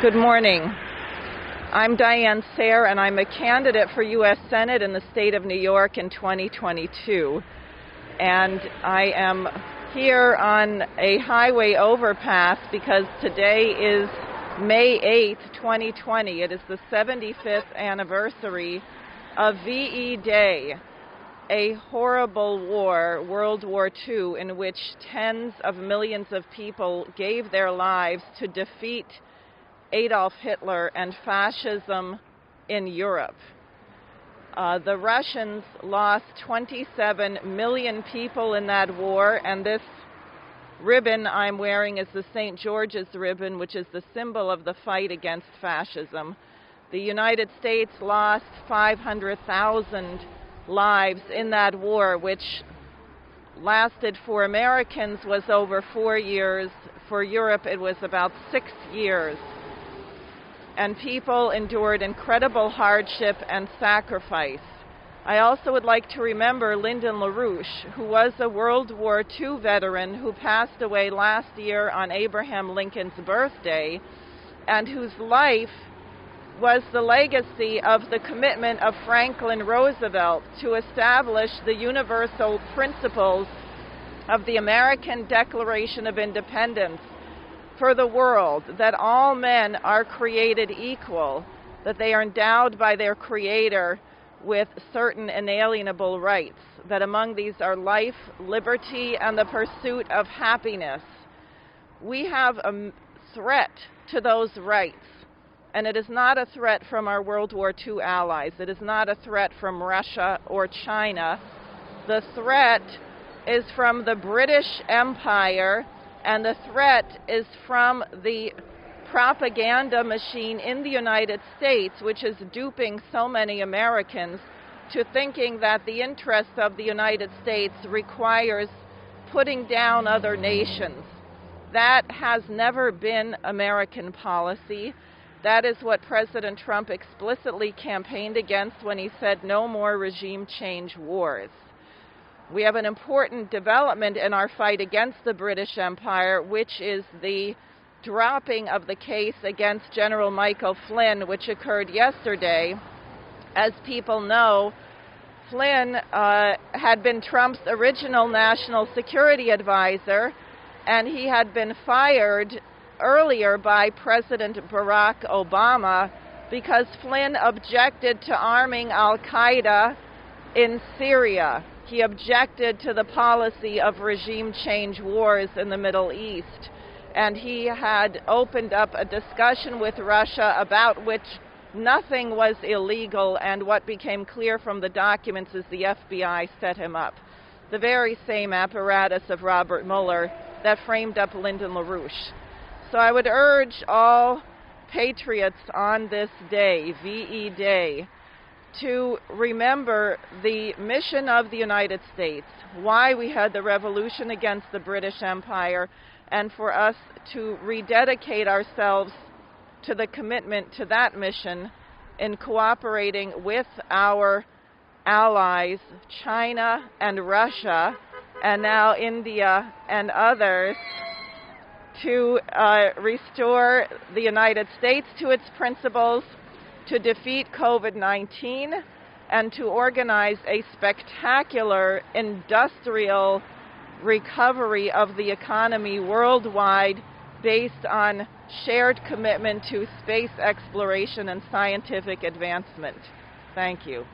Good morning. I'm Diane, and I'm a candidate for U.S. Senate in the state of New York in 2022. And I am here on a highway overpass because today is May 8th, 2020. It is the 75th anniversary of VE Day, a horrible war, World War II, in which tens of millions of people gave their lives to defeat Adolf Hitler and fascism in Europe. The Russians lost 27 million people in that war, and this ribbon I'm wearing is the St. George's ribbon, which is the symbol of the fight against fascism. The United States lost 500,000 lives in that war, which lasted for Americans was over 4 years. For Europe, it was about 6 years. And people endured incredible hardship and sacrifice. I also would like to remember Lyndon LaRouche, who was a World War II veteran who passed away last year on Abraham Lincoln's birthday, and whose life was the legacy of the commitment of Franklin Roosevelt to establish the universal principles of the American Declaration of Independence for the world, that all men are created equal, that they are endowed by their Creator with certain inalienable rights, that among these are life, liberty, and the pursuit of happiness. We have a threat to those rights, and it is not a threat from our World War II allies. It is not a threat from Russia or China. The threat is from the British Empire, and the threat is from the propaganda machine in the United States, which is duping so many Americans to thinking that the interests of the United States requires putting down other nations. That has never been American policy. That is what President Trump explicitly campaigned against when he said no more regime change wars. We have an important development in our fight against the British Empire, which is the dropping of the case against General Michael Flynn, which occurred yesterday. As people know, Flynn had been Trump's original national security advisor, and he had been fired earlier by President Barack Obama because Flynn objected to arming al-Qaeda in Syria. He objected to the policy of regime change wars in the Middle East, and he had opened up a discussion with Russia about which nothing was illegal, and what became clear from the documents is the FBI set him up. The very same apparatus of Robert Mueller that framed up Lyndon LaRouche. So I would urge all patriots on this day, VE Day, to remember the mission of the United States, why we had the revolution against the British Empire, and for us to rededicate ourselves to the commitment to that mission in cooperating with our allies, China and Russia, and now India and others, to restore the United States to its principles, to defeat COVID-19, and to organize a spectacular industrial recovery of the economy worldwide based on shared commitment to space exploration and scientific advancement. Thank you.